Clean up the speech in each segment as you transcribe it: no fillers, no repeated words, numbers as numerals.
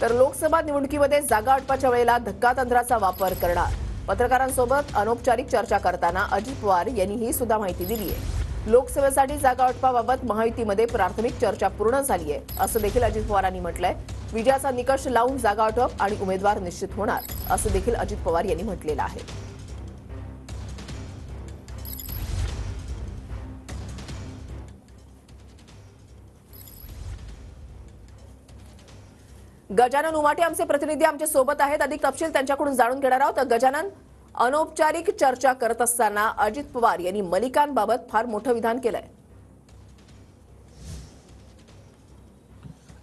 तर लोकसभा निवडणुकीमध्ये जागा वाटपाच्या वेळेला धक्कातंत्राचा वापर करणार। पत्रकारांसोबत अनौपचारिक चर्चा करताना अजित पवार यांनी ही सुद्धा माहिती दिली आहे। लोकसभेसाठी जागा वाटपाबाबत महायुतीमध्ये प्राथमिक चर्चा पूर्ण झाली आहे असं देखील अजित पवारांनी म्हटलंय। विजयाचा निकष लावून जागा वाटप आणि उमेदवार निश्चित होणार असं देखील अजित पवार यांनी म्हटलेलं आहे। गजानन उमाटे आमचे प्रतिनिधी आमच्या सोबत आहेत, अधिक तपशील त्यांच्याकडून जाणून घेणार आहोत। गजानन, अनौपचारिक चर्चा करत असताना अजित पवार यांनी मलिकांबाबत फार मोठं विधान केलंय।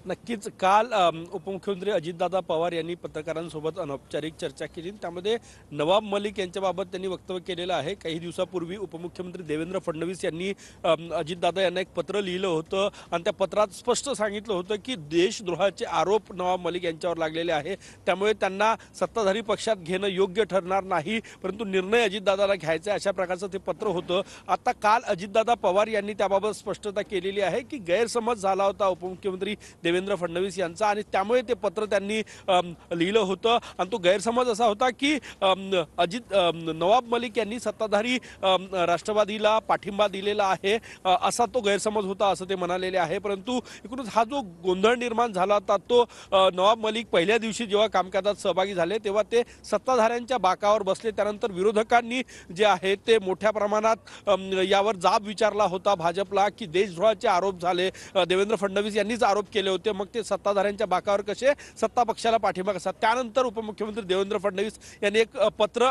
नक्कीच काल उपमुख्यमंत्री अजितदादा पवार यांनी पत्रकारांसोबत अनौपचारिक चर्चा केली। त्यामध्ये नवाब मलिक यांच्याबाबत त्यांनी वक्तव्य केलेलं आहे। काही दिवसापूर्वी उपमुख्यमंत्री देवेंद्र फडणवीस यांनी अजितदादा यांना एक पत्र लिहिलं होतं आणि त्या पत्रात स्पष्ट सांगितलं होतं की देशद्रोहाचे आरोप नवाब मलिक यांच्यावर लागलेले आहे, त्यामुळे त्यांना सत्ताधारी पक्षात घेणं योग्य ठरणार नाही, परंतु निर्णय अजितदादाला घ्यायचा आहे, अशा प्रकारचं ते पत्र होतं। आता काल अजितदादा पवार यांनी त्याबाबत स्पष्टता केलेली आहे की गैरसमज झाला होता उपमुख्यमंत्री देवेंद्र फडणवीस यांचा आणि त्यामुळे ते पत्र त्यांनी लिहिलं होतं आणि तो गैरसमज असा होता की नवाब मलिक यांनी सत्ताधारी राष्ट्रवादीला पाठिंबा दिलेला आहे असा तो गैरसमज होता असं ते म्हणालेले आहे। परंतु एकूणच हा जो गोंधळ निर्माण झाला होता तो नवाब मलिक पहिल्या दिवशी जेव्हा कामकाजात सहभागी झाले तेव्हा ते सत्ताधाऱ्यांच्या बाकावर बसले। त्यानंतर विरोधकांनी जे आहे ते मोठ्या प्रमाणात यावर जाब विचारला होता भाजपला की देशद्रोहाचे आरोप झाले, देवेंद्र फडणवीस यांनीच आरोप केले होते, मग ते सत्ताधाऱ्यांच्या बाकावर कसे सत्ता पक्षाला पाठिंबा कसा। त्यानंतर उपमुख्यमंत्री देवेंद्र फडणवीस यांनी एक पत्र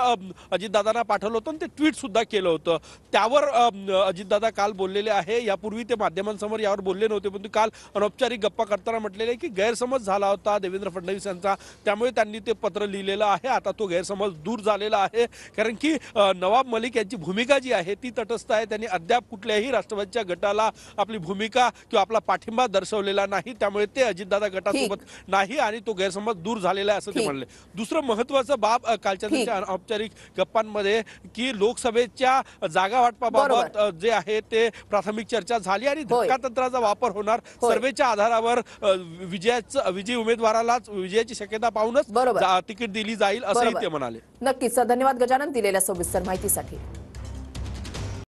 अजितदादांना पाठवलं होतं आणि ते ट्विट सुद्धा केलं होतं। त्यावर अजितदादा काल बोललेले आहे। यापूर्वी ते माध्यमांसमोर यावर बोलले नव्हते, परंतु काल अनौपचारिक गप्पा करताना म्हटलेले की गैरसमज झाला होता देवेंद्र फडणवीस यांचा, त्यामुळे त्यांनी ते पत्र लिहिलेलं आहे। आता तो गैरसमज दूर झालेला आहे, कारण की नवाब मलिक यांची भूमिका जी आहे ती तटस्थ आहे। त्यांनी अद्याप कुठल्याही राष्ट्रवादीच्या गटाला आपली भूमिका किंवा आपला पाठिंबा दर्शवलेला नाही, त्यामुळे ते अजितदादा गटासोबत नाही आणि तो गैरसमज दूर झालेला आहे असं ते म्हणले। दुसरं महत्त्वाचं बाब कालच्या त्यांच्या अनौपचारिक गप्पांमध्ये की लोकसभेच्या जागा वाटपाबाबत जे आहे ते प्राथमिक चर्चा झाली आणि धक्कातंत्राचा वापर होणार, सर्वेच्या आधारावर विजयी उमेदवारालाच विजयाची शक्यता पाहूनच तिकीट दिली जाईल असंही ते म्हणाले। नक्कीच धन्यवाद गजानन दिलेल्या सविस्तर माहितीसाठी।